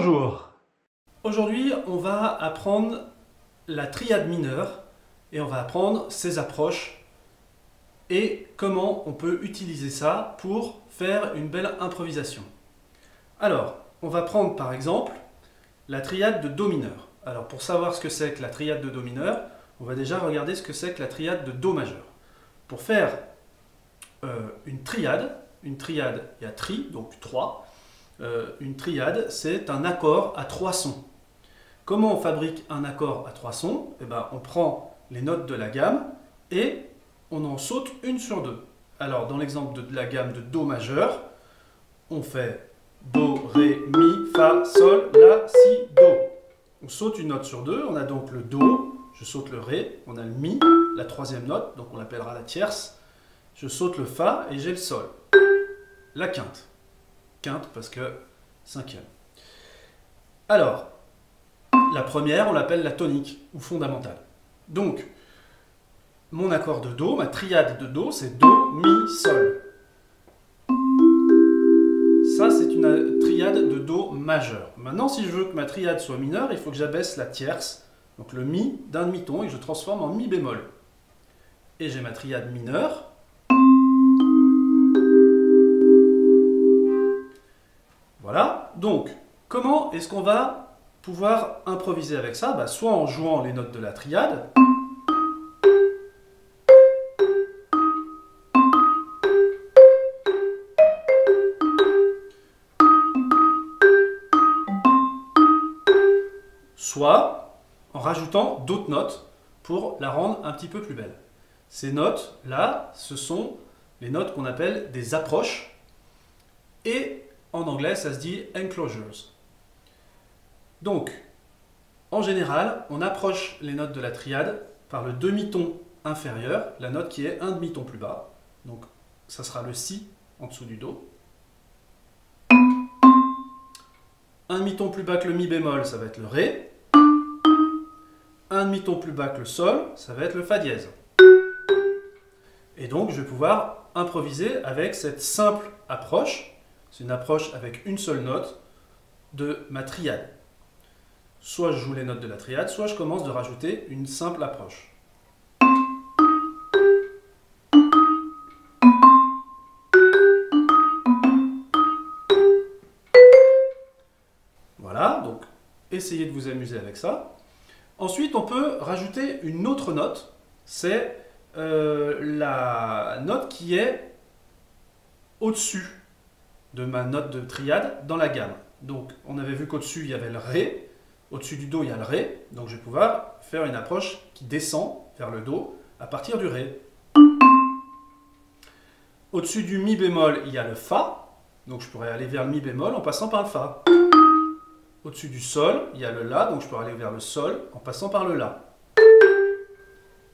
Bonjour! Aujourd'hui, on va apprendre la triade mineure et on va apprendre ses approches et comment on peut utiliser ça pour faire une belle improvisation. Alors, on va prendre par exemple la triade de Do mineur. Alors, pour savoir ce que c'est que la triade de Do mineur, on va déjà regarder ce que c'est que la triade de Do majeur. Pour faire une triade, il y a tri, donc 3. Une triade, c'est un accord à 3 sons. Comment on fabrique un accord à 3 sons? Eh ben, on prend les notes de la gamme et on en saute une sur deux. Alors, dans l'exemple de la gamme de Do majeur, on fait Do, Ré, Mi, Fa, Sol, La, Si, Do. On saute une note sur deux, on a donc le Do, je saute le Ré, on a le Mi, la troisième note, donc on l'appellera la tierce, je saute le Fa et j'ai le Sol. La quinte. Quinte parce que cinquième. Alors, la première, on l'appelle la tonique ou fondamentale. Donc, mon accord de Do, ma triade de Do, c'est Do, Mi, Sol. Ça, c'est une triade de Do majeur. Maintenant, si je veux que ma triade soit mineure, il faut que j'abaisse la tierce, donc le Mi d'un demi-ton, et que je transforme en Mi bémol. Et j'ai ma triade mineure. Voilà, donc, comment est-ce qu'on va pouvoir improviser avec ça? Soit en jouant les notes de la triade, soit en rajoutant d'autres notes pour la rendre un petit peu plus belle. Ces notes-là, ce sont les notes qu'on appelle des approches, et en anglais, ça se dit enclosures. Donc, en général, on approche les notes de la triade par le demi-ton inférieur, la note qui est un demi-ton plus bas. Donc, ça sera le Si en dessous du Do. Un demi-ton plus bas que le Mi bémol, ça va être le Ré. Un demi-ton plus bas que le Sol, ça va être le Fa dièse. Et donc, je vais pouvoir improviser avec cette simple approche. C'est une approche avec une seule note de ma triade. Soit je joue les notes de la triade, soit je commence de rajouter une simple approche. Voilà, donc essayez de vous amuser avec ça. Ensuite, on peut rajouter une autre note. C'est la note qui est au-dessus de ma note de triade dans la gamme. Donc, on avait vu qu'au-dessus, il y avait le Ré. Au-dessus du Do, il y a le Ré. Donc, je vais pouvoir faire une approche qui descend vers le Do à partir du Ré. Au-dessus du Mi bémol, il y a le Fa. Donc, je pourrais aller vers le Mi bémol en passant par le Fa. Au-dessus du Sol, il y a le La. Donc, je pourrais aller vers le Sol en passant par le La.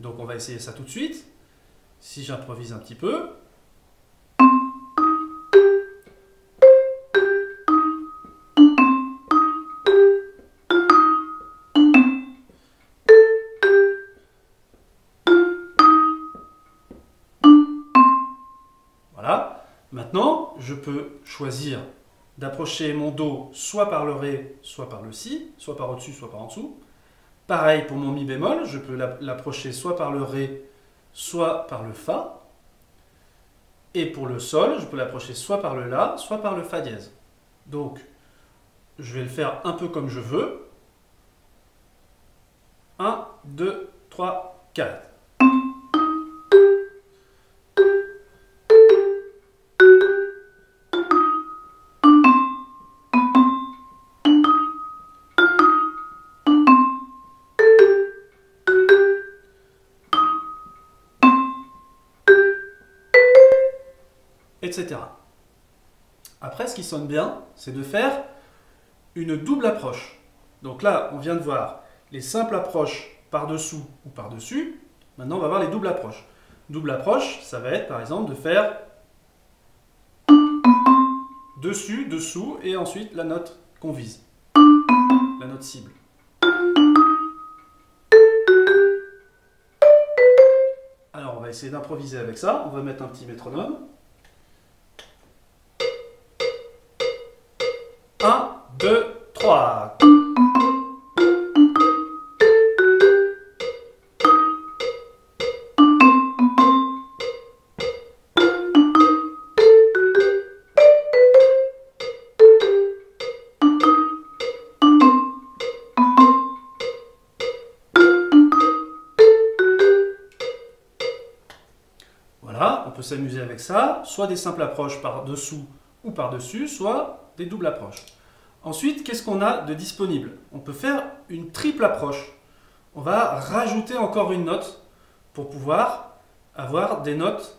Donc, on va essayer ça tout de suite. Si j'improvise un petit peu. Voilà. Maintenant, je peux choisir d'approcher mon Do soit par le Ré, soit par le Si, soit par au-dessus, soit par en dessous. Pareil pour mon Mi bémol, je peux l'approcher soit par le Ré, soit par le Fa. Et pour le Sol, je peux l'approcher soit par le La, soit par le Fa dièse. Donc, je vais le faire un peu comme je veux. 1, 2, 3, 4. Etc. Après, ce qui sonne bien, c'est de faire une double approche. Donc là, on vient de voir les simples approches par-dessous ou par-dessus. Maintenant, on va voir les doubles approches. Double approche, ça va être par exemple de faire dessus, dessous, et ensuite la note qu'on vise, la note cible. Alors, on va essayer d'improviser avec ça. On va mettre un petit métronome. 1, 2, 3. 3. Voilà, on peut s'amuser avec ça, soit des simples approches par-dessous ou par-dessus, soit des doubles approches. Ensuite, qu'est-ce qu'on a de disponible? On peut faire une triple approche. On va rajouter encore une note pour pouvoir avoir des notes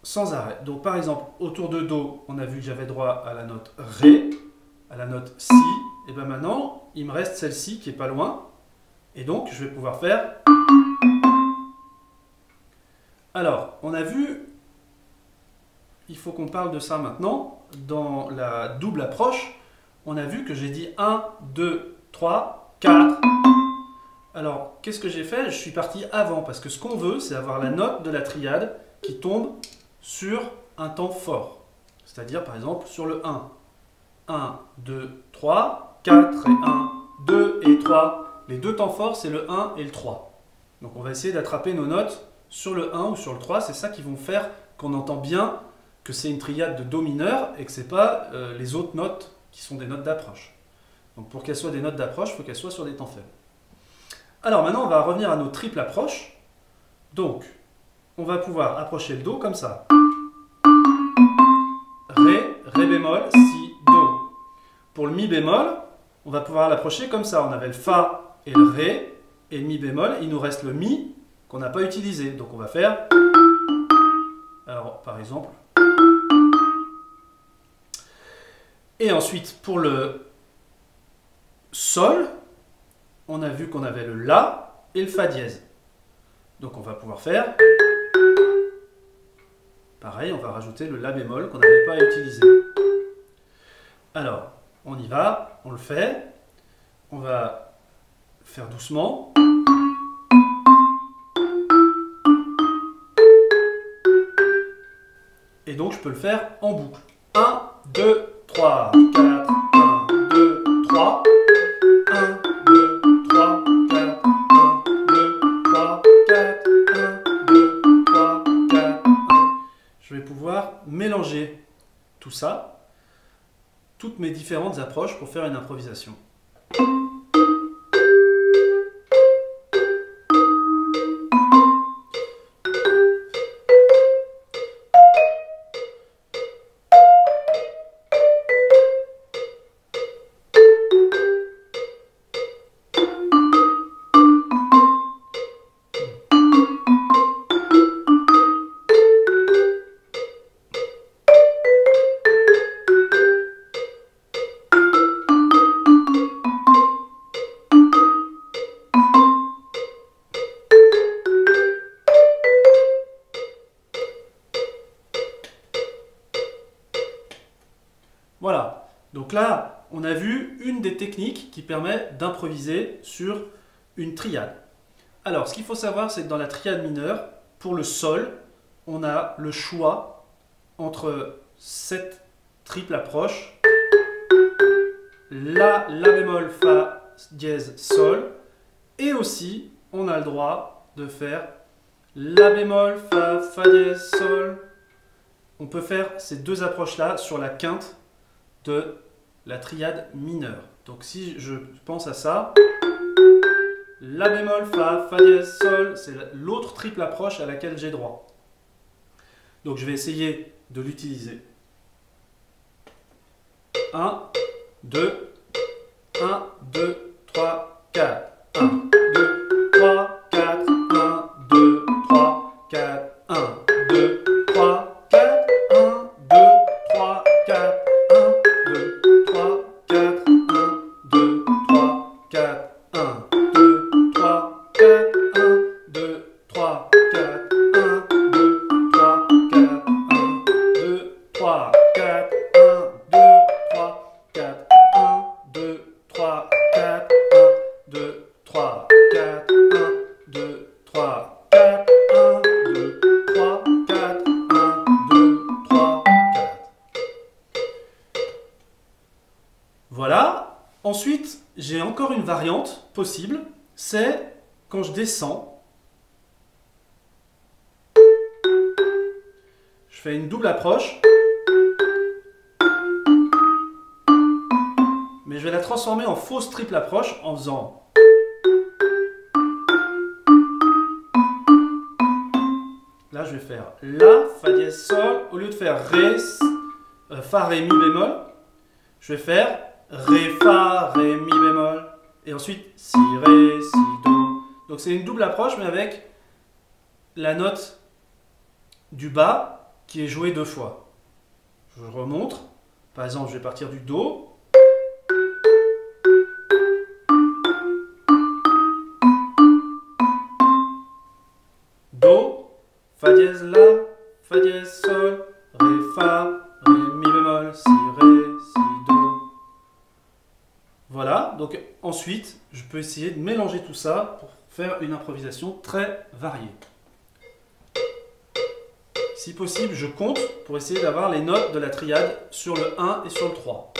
sans arrêt. Donc par exemple, autour de Do, on a vu que j'avais droit à la note Ré, à la note Si, et bien maintenant, il me reste celle-ci qui est pas loin, et donc je vais pouvoir faire... Alors, on a vu, il faut qu'on parle de ça maintenant, dans la double approche, on a vu que j'ai dit 1, 2, 3, 4. Alors, qu'est-ce que j'ai fait? Je suis parti avant, parce que ce qu'on veut, c'est avoir la note de la triade qui tombe sur un temps fort. C'est-à-dire, par exemple, sur le 1. 1, 2, 3, 4 et 1, 2 et 3. Les deux temps forts, c'est le 1 et le 3. Donc, on va essayer d'attraper nos notes sur le 1 ou sur le 3, c'est ça qui vont faire qu'on entend bien que c'est une triade de Do mineur et que ce n'est pas les autres notes qui sont des notes d'approche. Donc pour qu'elles soient des notes d'approche, il faut qu'elles soient sur des temps faibles. Alors maintenant, on va revenir à nos triples approches. Donc, on va pouvoir approcher le Do comme ça. Ré, Ré bémol, Si, Do. Pour le Mi bémol, on va pouvoir l'approcher comme ça. On avait le Fa et le Ré, et le Mi bémol, il nous reste le Mi, qu'on n'a pas utilisé. Donc on va faire, alors par exemple, et ensuite pour le Sol, on a vu qu'on avait le La et le Fa dièse. Donc on va pouvoir faire, pareil, on va rajouter le La bémol qu'on n'avait pas utilisé. Alors, on y va, on le fait, on va faire doucement. Et donc, je peux le faire en boucle. 1, 2, 3, 4, 1, 2, 3. 1, 2, 3, 4, 1, 2, 3, 4, 1, 2, 3, 4, 1. Je vais pouvoir mélanger tout ça, toutes mes différentes approches pour faire une improvisation. Voilà, donc là, on a vu une des techniques qui permet d'improviser sur une triade. Alors, ce qu'il faut savoir, c'est que dans la triade mineure, pour le Sol, on a le choix entre cette triple approche, La, La bémol, Fa, dièse, Sol, et aussi, on a le droit de faire La bémol, Fa, Fa dièse, Sol. On peut faire ces deux approches-là sur la quinte de la triade mineure. Donc si je pense à ça, La bémol, Fa, Fa dièse, Sol, c'est l'autre triple approche à laquelle j'ai droit. Donc je vais essayer de l'utiliser. 1, 2, 1, 2, 3, 4. 1, 2, 3, 4, 1, 2, 3, 4, 1, 2, 3, 4, 1, 2, 3, 4, 1, 2, 3, 4, 1, 2, 3, 4, 1, 2, 3, 4, 1, 2, 3, 4, 1, 2, 3, 4, 1, 2, 3, 4, 1, 2, 3, 4, 1, 2, 3, 4, 1, 2, 3, 4, 1, 2, 3, 4, 1, 2, 3, j'ai encore une variante possible, c'est quand je descends, je fais une double approche, mais je vais la transformer en fausse triple approche en faisant là je vais faire La, Fa dièse, Sol, au lieu de faire Ré, Fa, Ré, Mi bémol, je vais faire Ré, Fa, Ré, Mi bémol, et ensuite Si, Ré, Si, Do. Donc c'est une double approche, mais avec la note du bas qui est jouée 2 fois. Je remonte, par exemple je vais partir du Do, Do, Fa dièse, La, Fa dièse, Sol, Ré, Fa, Ré, Mi bémol, Si, Ré, Si, Do. Voilà, donc ensuite, je peux essayer de mélanger tout ça pour faire une improvisation très variée. Si possible, je compte pour essayer d'avoir les notes de la triade sur le 1 et sur le 3.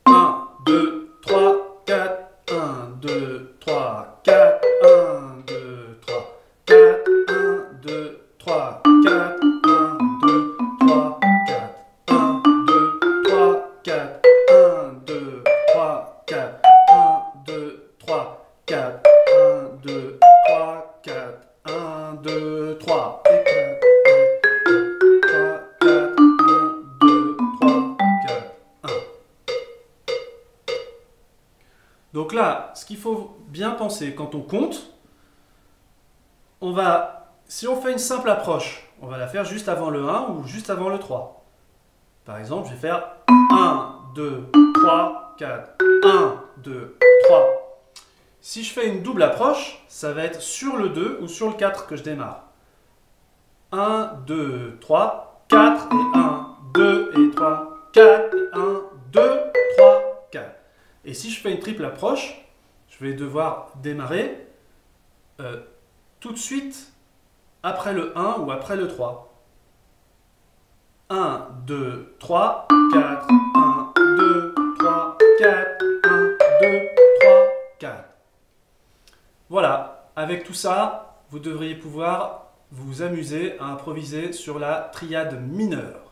1, 2, 3, 4, 1, 2, 3, 4, 1, 2, 3, 4, 1, 2, 3, 4, 1, 2, 3, 4, 1, 2, 3, 4, 1, 2, 3, 4, 1, 2, 3, 4, 1, 2, 3, 4, 1, 2, 3, et 4. Donc là, ce qu'il faut bien penser quand on compte, si on fait une simple approche, on va la faire juste avant le 1 ou juste avant le 3. Par exemple, je vais faire 1, 2, 3, 4, 1, 2, 3. Si je fais une double approche, ça va être sur le 2 ou sur le 4 que je démarre. 1, 2, 3, 4 et 1, 2 et 3, 4 et 1, 2, 3, 4. Et si je fais une triple approche, je vais devoir démarrer tout de suite après le 1 ou après le 3. 1, 2, 3, 4, 1, 2, 3, 4, 1, 2, 3, 4. Voilà, avec tout ça, vous devriez pouvoir vous amuser à improviser sur la triade mineure.